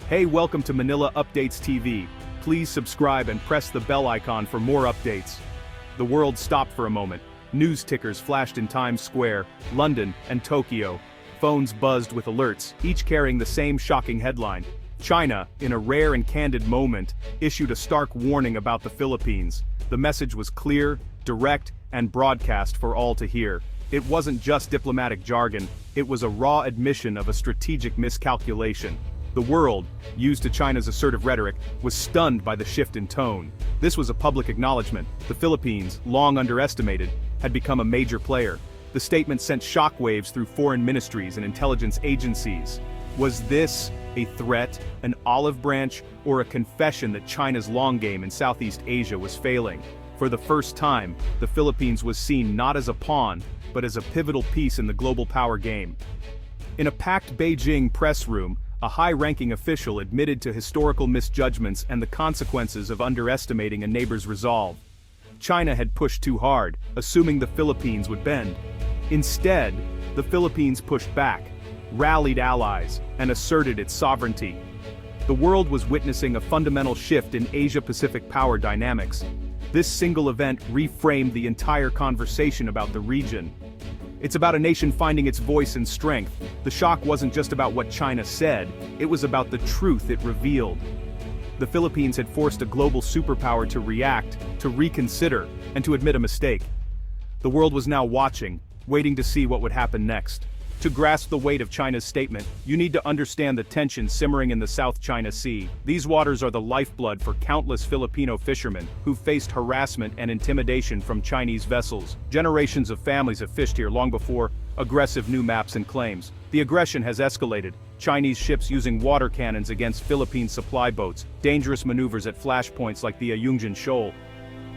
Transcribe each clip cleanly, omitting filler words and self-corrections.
Hey, welcome to Manila Updates TV. Please subscribe and press the bell icon for more updates. The world stopped for a moment. News tickers flashed in Times Square, London, and Tokyo. Phones buzzed with alerts, each carrying the same shocking headline. China, in a rare and candid moment, issued a stark warning about the Philippines. The message was clear, direct, and broadcast for all to hear. It wasn't just diplomatic jargon, it was a raw admission of a strategic miscalculation. The world, used to China's assertive rhetoric, was stunned by the shift in tone. This was a public acknowledgement. The Philippines, long underestimated, had become a major player. The statement sent shockwaves through foreign ministries and intelligence agencies. Was this a threat, an olive branch, or a confession that China's long game in Southeast Asia was failing? For the first time, the Philippines was seen not as a pawn, but as a pivotal piece in the global power game. In a packed Beijing press room, a high-ranking official admitted to historical misjudgments and the consequences of underestimating a neighbor's resolve. China had pushed too hard, assuming the Philippines would bend. Instead, the Philippines pushed back, rallied allies, and asserted its sovereignty. The world was witnessing a fundamental shift in Asia-Pacific power dynamics. This single event reframed the entire conversation about the region. It's about a nation finding its voice and strength. The shock wasn't just about what China said, it was about the truth it revealed. The Philippines had forced a global superpower to react, to reconsider, and to admit a mistake. The world was now watching, waiting to see what would happen next. To grasp the weight of China's statement, you need to understand the tension simmering in the South China Sea. These waters are the lifeblood for countless Filipino fishermen who faced harassment and intimidation from Chinese vessels. Generations of families have fished here long before aggressive new maps and claims. The aggression has escalated. Chinese ships using water cannons against Philippine supply boats, dangerous maneuvers at flashpoints like the Ayungin Shoal.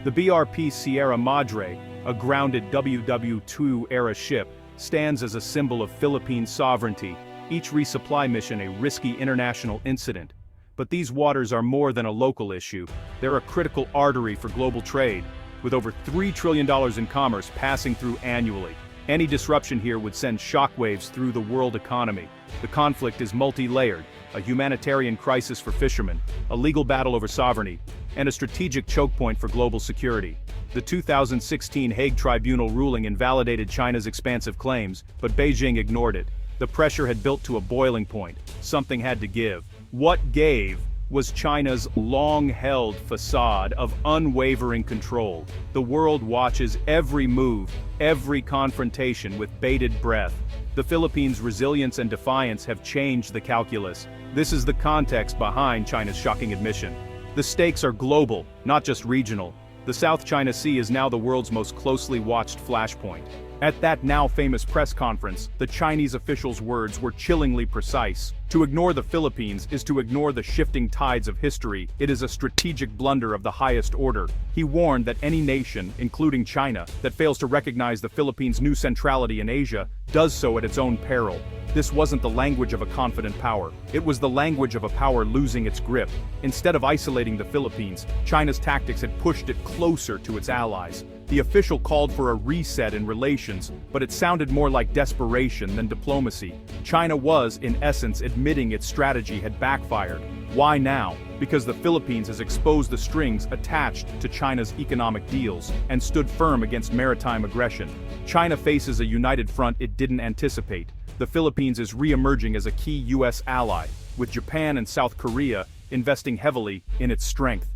The BRP Sierra Madre, a grounded WW2-era ship, stands as a symbol of Philippine sovereignty, each resupply mission a risky international incident. But these waters are more than a local issue. They're a critical artery for global trade, with over $3 trillion in commerce passing through annually. Any disruption here would send shockwaves through the world economy. The conflict is multi-layered, a humanitarian crisis for fishermen, a legal battle over sovereignty, and a strategic choke point for global security. The 2016 Hague Tribunal ruling invalidated China's expansive claims, but Beijing ignored it. The pressure had built to a boiling point. Something had to give. What gave was China's long-held facade of unwavering control. The world watches every move, every confrontation with bated breath. The Philippines' resilience and defiance have changed the calculus. This is the context behind China's shocking admission. The stakes are global, not just regional. The South China Sea is now the world's most closely watched flashpoint. At that now famous press conference, the Chinese official's words were chillingly precise. To ignore the Philippines is to ignore the shifting tides of history. It is a strategic blunder of the highest order. He warned that any nation, including China, that fails to recognize the Philippines' new centrality in Asia, does so at its own peril. This wasn't the language of a confident power. It was the language of a power losing its grip. Instead of isolating the Philippines, China's tactics had pushed it closer to its allies. The official called for a reset in relations, but it sounded more like desperation than diplomacy. China was, in essence, admitting its strategy had backfired. Why now? Because the Philippines has exposed the strings attached to China's economic deals and stood firm against maritime aggression. China faces a united front it didn't anticipate. The Philippines is re-emerging as a key U.S. ally, with Japan and South Korea investing heavily in its strength.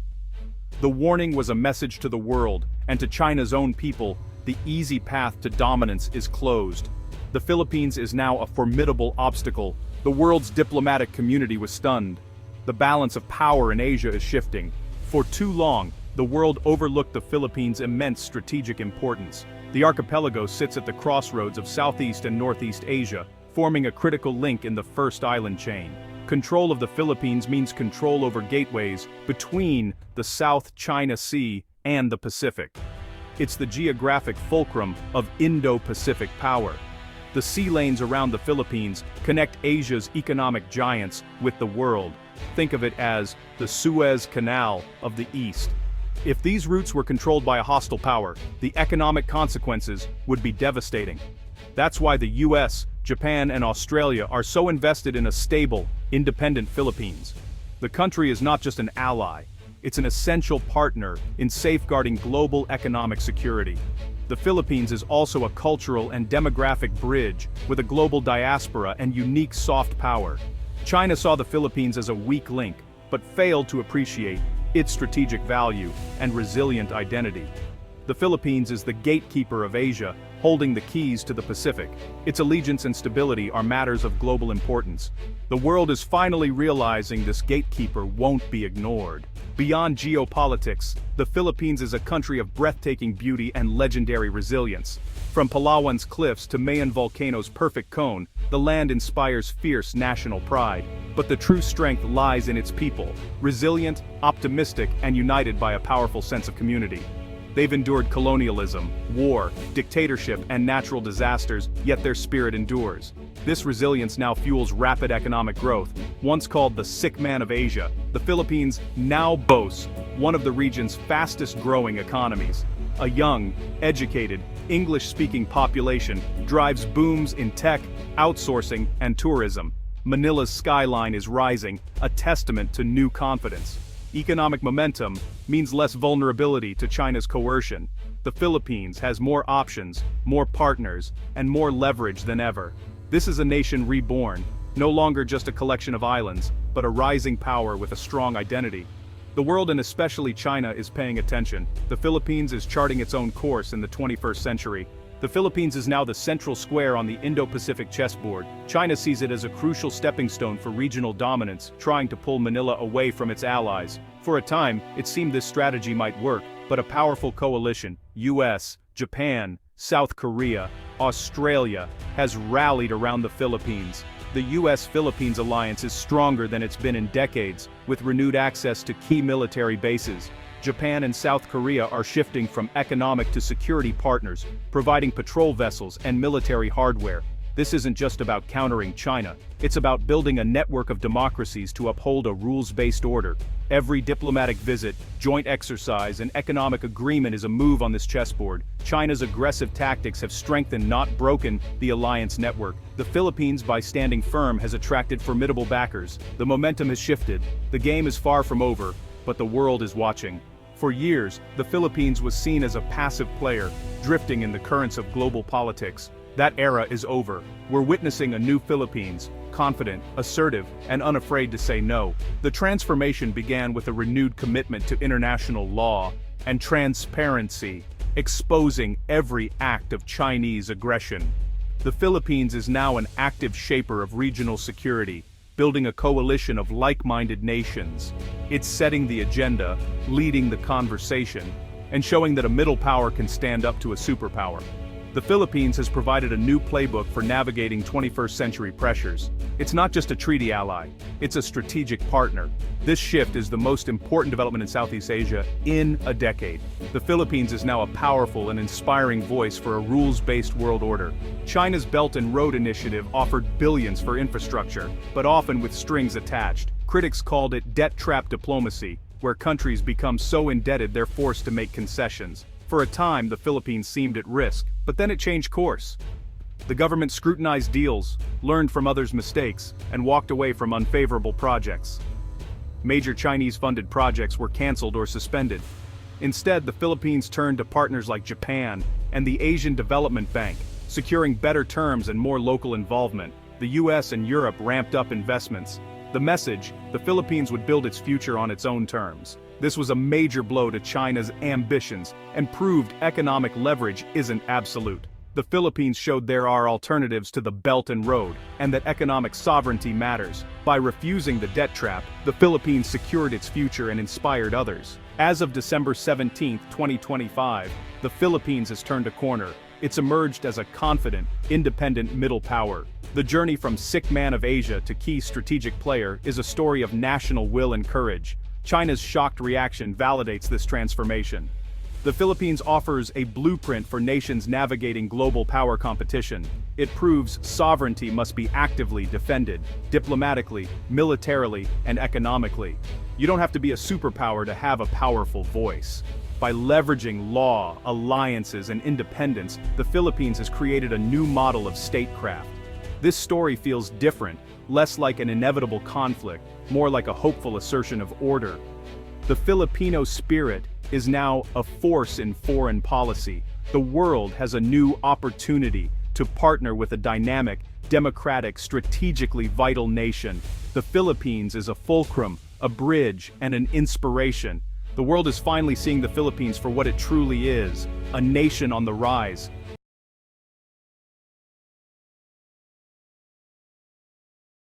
The warning was a message to the world, and to China's own people, the easy path to dominance is closed. The Philippines is now a formidable obstacle. The world's diplomatic community was stunned. The balance of power in Asia is shifting. For too long, the world overlooked the Philippines' immense strategic importance. The archipelago sits at the crossroads of Southeast and Northeast Asia, forming a critical link in the first island chain. Control of the Philippines means control over gateways between the South China Sea and the Pacific. It's the geographic fulcrum of Indo-Pacific power. The sea lanes around the Philippines connect Asia's economic giants with the world. Think of it as the Suez Canal of the East. If these routes were controlled by a hostile power, the economic consequences would be devastating. That's why the U.S. Japan and Australia are so invested in a stable, independent Philippines. The country is not just an ally, it's an essential partner in safeguarding global economic security. The Philippines is also a cultural and demographic bridge with a global diaspora and unique soft power. China saw the Philippines as a weak link, but failed to appreciate its strategic value and resilient identity. The Philippines is the gatekeeper of Asia, holding the keys to the Pacific. Its allegiance and stability are matters of global importance. The world is finally realizing this gatekeeper won't be ignored. Beyond geopolitics, the Philippines is a country of breathtaking beauty and legendary resilience. From Palawan's cliffs to Mayon volcano's perfect cone, the land inspires fierce national pride. But the true strength lies in its people, resilient, optimistic, and united by a powerful sense of community. They've endured colonialism, war, dictatorship, and natural disasters, yet their spirit endures. This resilience now fuels rapid economic growth. Once called the sick man of Asia, the Philippines now boasts one of the region's fastest-growing economies. A young, educated, English-speaking population drives booms in tech, outsourcing, and tourism. Manila's skyline is rising, a testament to new confidence. Economic momentum means less vulnerability to China's coercion. The Philippines has more options, more partners, and more leverage than ever. This is a nation reborn, no longer just a collection of islands, but a rising power with a strong identity. The world and especially China is paying attention. The Philippines is charting its own course in the 21st century. The Philippines is now the central square on the Indo-Pacific chessboard. China sees it as a crucial stepping stone for regional dominance, trying to pull Manila away from its allies. For a time, it seemed this strategy might work, but a powerful coalition, US, Japan, South Korea, Australia, has rallied around the Philippines. The US-Philippines alliance is stronger than it's been in decades, with renewed access to key military bases. Japan and South Korea are shifting from economic to security partners, providing patrol vessels and military hardware. This isn't just about countering China, it's about building a network of democracies to uphold a rules-based order. Every diplomatic visit, joint exercise, and economic agreement is a move on this chessboard. China's aggressive tactics have strengthened, not broken, the alliance network. The Philippines, by standing firm, has attracted formidable backers. The momentum has shifted. The game is far from over, but the world is watching. For years, the Philippines was seen as a passive player, drifting in the currents of global politics. That era is over. We're witnessing a new Philippines, confident, assertive, and unafraid to say no. The transformation began with a renewed commitment to international law and transparency, exposing every act of Chinese aggression. The Philippines is now an active shaper of regional security, building a coalition of like-minded nations. It's setting the agenda, leading the conversation, and showing that a middle power can stand up to a superpower. The Philippines has provided a new playbook for navigating 21st century pressures. It's not just a treaty ally, it's a strategic partner. This shift is the most important development in Southeast Asia in a decade. The Philippines is now a powerful and inspiring voice for a rules-based world order. China's Belt and Road Initiative offered billions for infrastructure, but often with strings attached. Critics called it debt-trap diplomacy, where countries become so indebted they're forced to make concessions. For a time, the Philippines seemed at risk, but then it changed course. The government scrutinized deals, learned from others' mistakes, and walked away from unfavorable projects. Major Chinese-funded projects were canceled or suspended. Instead, the Philippines turned to partners like Japan and the Asian Development Bank, securing better terms and more local involvement. The US and Europe ramped up investments. The message: the Philippines would build its future on its own terms. This was a major blow to China's ambitions and proved economic leverage isn't absolute. The Philippines showed there are alternatives to the Belt and Road, and that economic sovereignty matters. By refusing the debt trap, the Philippines secured its future and inspired others. As of December 17, 2025, the Philippines has turned a corner. It's emerged as a confident, independent middle power. The journey from sick man of Asia to key strategic player is a story of national will and courage. China's shocked reaction validates this transformation. The Philippines offers a blueprint for nations navigating global power competition. It proves sovereignty must be actively defended, diplomatically, militarily, and economically. You don't have to be a superpower to have a powerful voice. By leveraging law, alliances, and independence, the Philippines has created a new model of statecraft. This story feels different, less like an inevitable conflict, more like a hopeful assertion of order. The Filipino spirit is now a force in foreign policy. The world has a new opportunity to partner with a dynamic, democratic, strategically vital nation. The Philippines is a fulcrum, a bridge, and an inspiration. The world is finally seeing the Philippines for what it truly is, a nation on the rise,